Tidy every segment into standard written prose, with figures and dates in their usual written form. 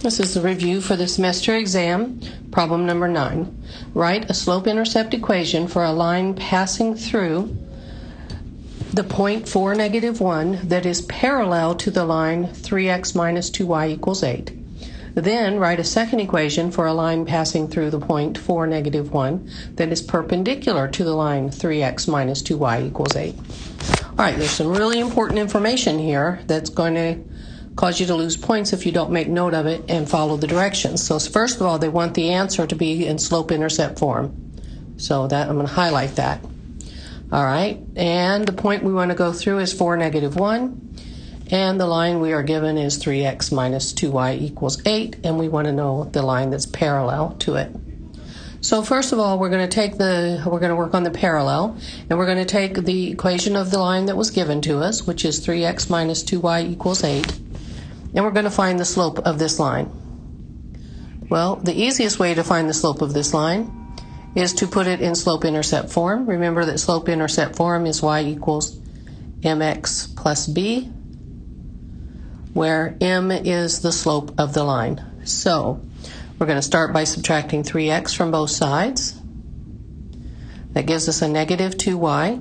This is the review for the semester exam, problem number 9. Write a slope-intercept equation for a line passing through the point 4, -1 that is parallel to the line 3x minus 2y equals 8. Then write a second equation for a line passing through the point 4, -1 that is perpendicular to the line 3x minus 2y equals 8. All right, there's some really important information here that's going to cause you to lose points if you don't make note of it and follow the directions. So first of all, they want the answer to be in slope-intercept form. So that I'm going to highlight that. All right, and the point we want to go through is 4, -1, and the line we are given is 3x minus 2y equals 8, and we want to know the line that's parallel to it. So first of all, we're going to work on the parallel, and we're going to take the equation of the line that was given to us, which is 3x minus 2y equals 8, and we're going to find the slope of this line. Well, the easiest way to find the slope of this line is to put it in slope-intercept form. Remember that slope-intercept form is y equals mx plus b, where m is the slope of the line. So we're going to start by subtracting 3x from both sides. That gives us a -2y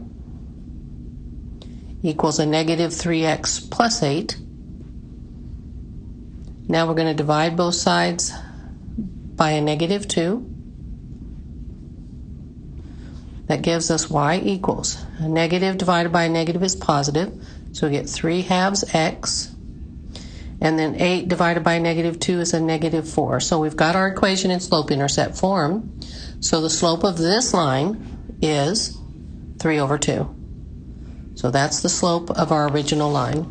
equals a -3x plus 8. Now we're going to divide both sides by a -2. That gives us y equals a negative divided by a negative is positive, so we get 3/2 x. And then 8 divided by -2 is a -4. So we've got our equation in slope-intercept form. So the slope of this line is 3/2. So that's the slope of our original line.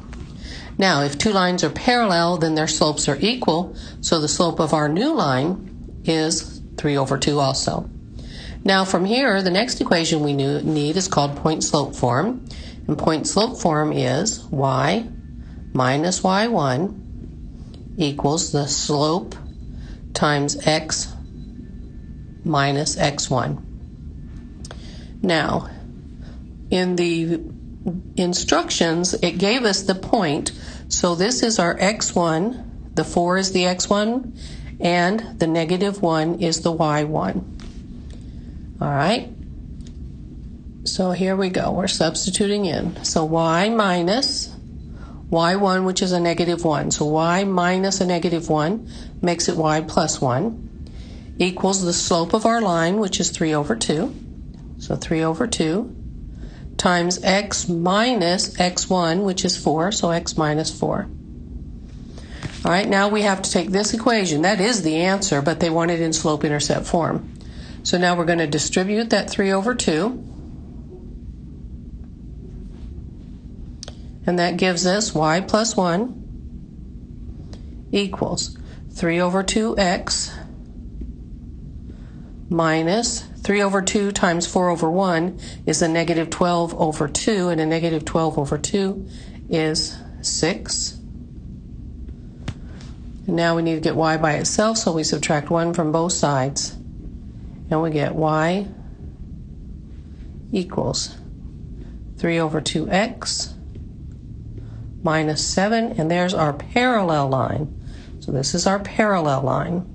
Now, if two lines are parallel, then their slopes are equal. So the slope of our new line is 3/2 also. Now from here, the next equation we need is called point-slope form. And point-slope form is y minus y1 equals the slope times x minus x1. Now, in the instructions, it gave us the point, so this is our x1, the 4 is the x1, and the -1 is the y1. All right, so here we go, we're substituting in. So y minus y1, which is a -1. So y minus a -1 makes it y plus 1, equals the slope of our line, which is 3/2. So 3/2 times x minus x1, which is 4, so x minus 4. All right, now we have to take this equation. That is the answer, but they want it in slope-intercept form. So now we're going to distribute that 3/2. And that gives us y plus 1 equals 3/2x minus 3/2 times 4/1 is a -12/2, and a -12/2 is 6. And now we need to get y by itself, so we subtract 1 from both sides, and we get y equals 3/2x minus 7, and there's our parallel line. So this is our parallel line.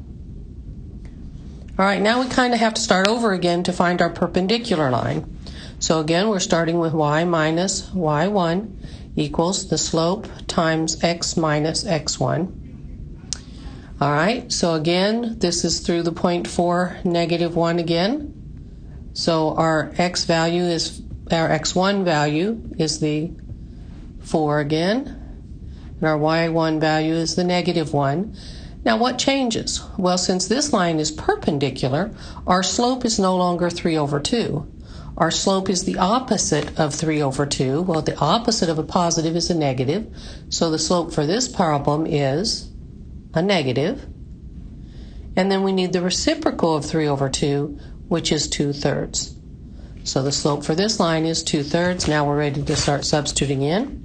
All right, now we kind of have to start over again to find our perpendicular line. So again, we're starting with y minus y1 equals the slope times x minus x1. All right, so again, this is through the point 4, -1 again. So our x1 value is the 4 again, and our y1 value is the -1. Now what changes? Well, since this line is perpendicular, our slope is no longer 3/2. Our slope is the opposite of 3/2. Well, the opposite of a positive is a negative, so the slope for this problem is a negative. And then we need the reciprocal of 3/2, which is 2/3. So the slope for this line is 2/3. Now we're ready to start substituting in.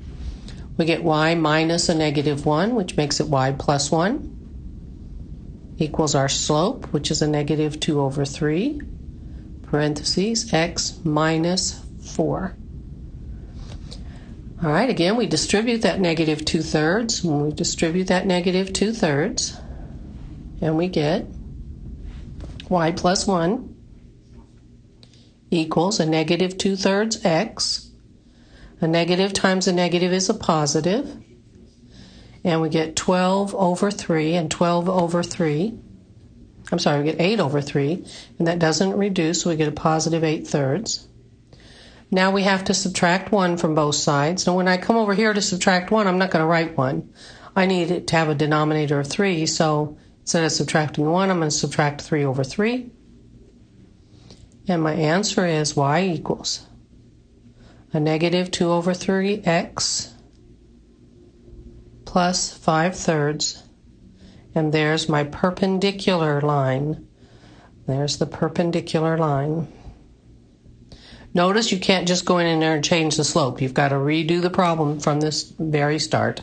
We get y minus a -1, which makes it y plus 1, equals our slope, which is a -2/3, parentheses, x minus 4. All right, again, we distribute that -2/3. When we distribute that -2/3, and we get y plus 1 equals a negative 2/3 x. A negative times a negative is a positive. And we get 12 over 3 and 12 over 3. I'm sorry, we get 8 over 3, and that doesn't reduce, so we get a positive 8/3. Now we have to subtract 1 from both sides. And when I come over here to subtract 1, I'm not going to write 1. I need it to have a denominator of 3, so instead of subtracting 1, I'm going to subtract 3 over 3. And my answer is y equals a negative 2 over 3x plus 5/3, and there's my perpendicular line. There's the perpendicular line. Notice you can't just go in there and change the slope. You've got to redo the problem from this very start.